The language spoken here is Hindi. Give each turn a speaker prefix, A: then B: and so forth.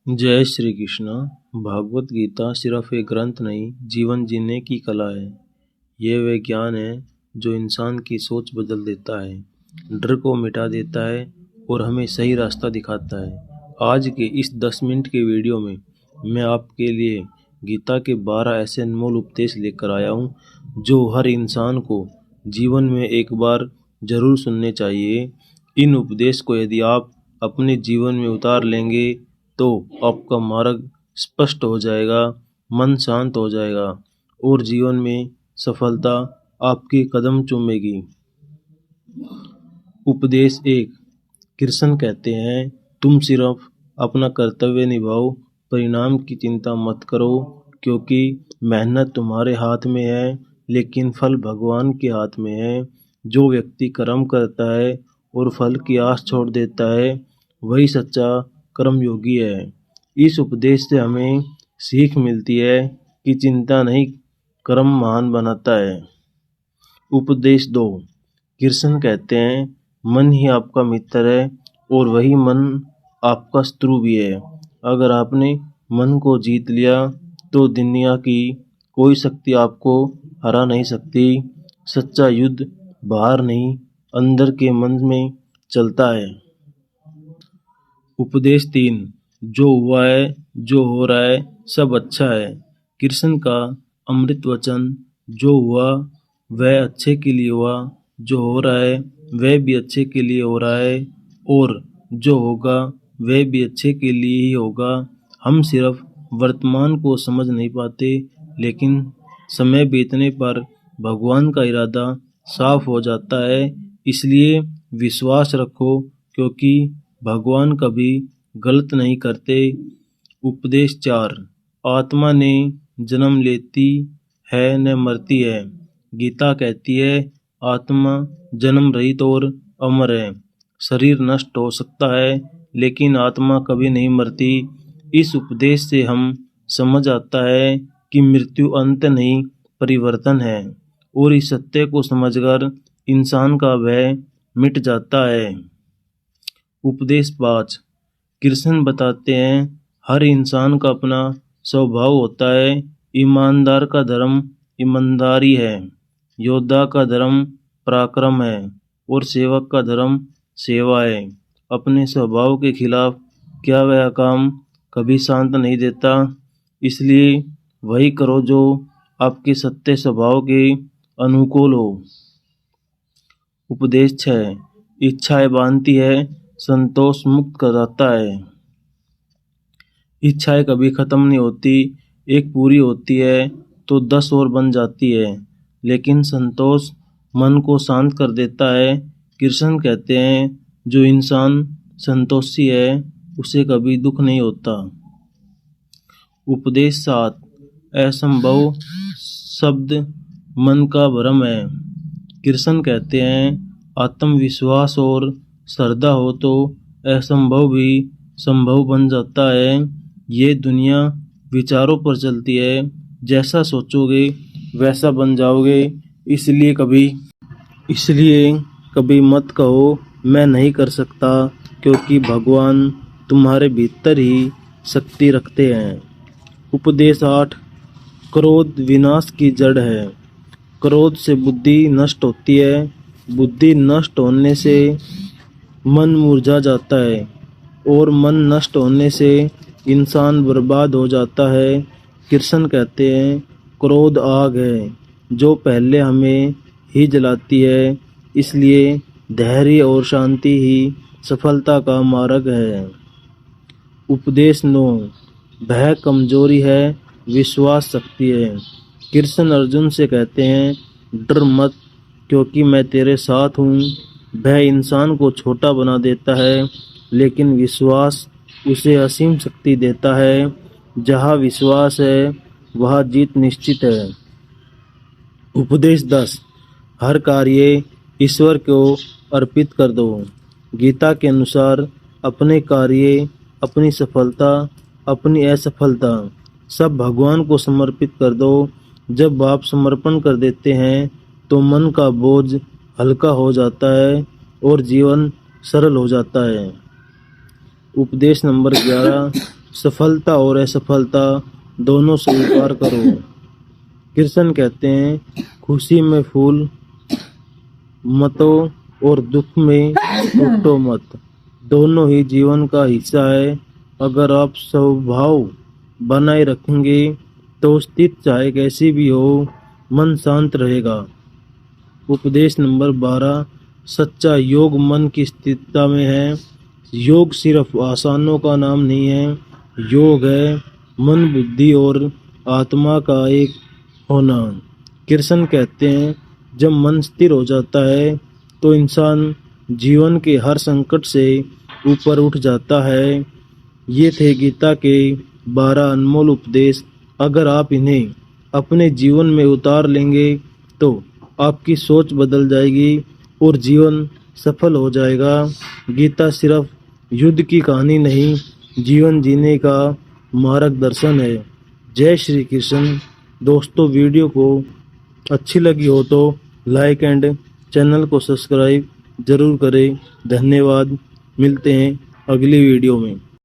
A: जय श्री कृष्ण। भागवत गीता सिर्फ एक ग्रंथ नहीं, जीवन जीने की कला है। यह वह ज्ञान है जो इंसान की सोच बदल देता है, डर को मिटा देता है और हमें सही रास्ता दिखाता है। आज के इस 10 मिनट के वीडियो में मैं आपके लिए गीता के 12 ऐसे अनमोल उपदेश लेकर आया हूँ जो हर इंसान को जीवन में एक बार जरूर सुनने चाहिए। इन उपदेश को यदि आप अपने जीवन में उतार लेंगे तो आपका मार्ग स्पष्ट हो जाएगा, मन शांत हो जाएगा और जीवन में सफलता आपके कदम चूमेगी। उपदेश 1। कृष्ण कहते हैं, तुम सिर्फ अपना कर्तव्य निभाओ, परिणाम की चिंता मत करो, क्योंकि मेहनत तुम्हारे हाथ में है लेकिन फल भगवान के हाथ में है। जो व्यक्ति कर्म करता है और फल की आस छोड़ देता है वही सच्चा कर्मयोगी है। इस उपदेश से हमें सीख मिलती है कि चिंता नहीं, कर्म महान बनाता है। उपदेश 2। कृष्ण कहते हैं, मन ही आपका मित्र है और वही मन आपका शत्रु भी है। अगर आपने मन को जीत लिया तो दुनिया की कोई शक्ति आपको हरा नहीं सकती। सच्चा युद्ध बाहर नहीं, अंदर के मन में चलता है। उपदेश 3। जो हुआ है, जो हो रहा है, सब अच्छा है। कृष्ण का अमृत वचन, जो हुआ वह अच्छे के लिए हुआ, जो हो रहा है वह भी अच्छे के लिए हो रहा है और जो होगा वह भी अच्छे के लिए ही होगा। हम सिर्फ वर्तमान को समझ नहीं पाते, लेकिन समय बीतने पर भगवान का इरादा साफ हो जाता है। इसलिए विश्वास रखो, क्योंकि भगवान कभी गलत नहीं करते। उपदेश 4। आत्मा ने जन्म लेती है न मरती है। गीता कहती है, आत्मा जन्म रहित और अमर है। शरीर नष्ट हो सकता है लेकिन आत्मा कभी नहीं मरती। इस उपदेश से हम समझ आता है कि मृत्यु अंत नहीं, परिवर्तन है, और इस सत्य को समझकर इंसान का भय मिट जाता है। उपदेश 5। कृष्ण बताते हैं, हर इंसान का अपना स्वभाव होता है। ईमानदार का धर्म ईमानदारी है, योद्धा का धर्म पराक्रम है और सेवक का धर्म सेवा है। अपने स्वभाव के खिलाफ किया गया काम कभी शांत नहीं देता, इसलिए वही करो जो आपके सत्य स्वभाव के अनुकूल हो। उपदेश 6। इच्छाएं बांधती है, संतोष मुक्त कराता है। इच्छाएं कभी खत्म नहीं होती, एक पूरी होती है तो 10 और बन जाती है, लेकिन संतोष मन को शांत कर देता है। कृष्ण कहते हैं, जो इंसान संतोषी है उसे कभी दुख नहीं होता। उपदेश 7। असंभव शब्द मन का भ्रम है। कृष्ण कहते हैं, आत्मविश्वास और श्रद्धा हो तो असंभव भी संभव बन जाता है। ये दुनिया विचारों पर चलती है, जैसा सोचोगे वैसा बन जाओगे। इसलिए कभी मत कहो मैं नहीं कर सकता, क्योंकि भगवान तुम्हारे भीतर ही शक्ति रखते हैं। उपदेश 8। क्रोध विनाश की जड़ है। क्रोध से बुद्धि नष्ट होती है, बुद्धि नष्ट होने से मन मुरझा जाता है और मन नष्ट होने से इंसान बर्बाद हो जाता है। कृष्ण कहते हैं, क्रोध आग है जो पहले हमें ही जलाती है, इसलिए धैर्य और शांति ही सफलता का मार्ग है। उपदेश 9। भय कमजोरी है, विश्वास शक्ति है। कृष्ण अर्जुन से कहते हैं, डर मत, क्योंकि मैं तेरे साथ हूँ। भय इंसान को छोटा बना देता है, लेकिन विश्वास उसे असीम शक्ति देता है। जहाँ विश्वास है वहाँ जीत निश्चित है। उपदेश 10। हर कार्य ईश्वर को अर्पित कर दो। गीता के अनुसार अपने कार्य, अपनी सफलता, अपनी असफलता सब भगवान को समर्पित कर दो। जब आप समर्पण कर देते हैं तो मन का बोझ हल्का हो जाता है और जीवन सरल हो जाता है। उपदेश नंबर 11। सफलता और असफलता दोनों स्वीकार करो। कृष्ण कहते हैं, खुशी में फूल मतो और दुख में टूटो मत। दोनों ही जीवन का हिस्सा है। अगर आप स्वभाव बनाए रखेंगे तो स्थिति चाहे कैसी भी हो, मन शांत रहेगा। उपदेश नंबर 12, सच्चा योग मन की स्थिरता में है। योग सिर्फ आसनों का नाम नहीं है, योग है मन, बुद्धि और आत्मा का एक होना। कृष्ण कहते हैं, जब मन स्थिर हो जाता है तो इंसान जीवन के हर संकट से ऊपर उठ जाता है। ये थे गीता के 12 अनमोल उपदेश। अगर आप इन्हें अपने जीवन में उतार लेंगे तो आपकी सोच बदल जाएगी और जीवन सफल हो जाएगा। गीता सिर्फ युद्ध की कहानी नहीं, जीवन जीने का मार्गदर्शन है। जय श्री कृष्ण। दोस्तों, वीडियो को अच्छी लगी हो तो लाइक एंड चैनल को सब्सक्राइब जरूर करें। धन्यवाद। मिलते हैं अगली वीडियो में।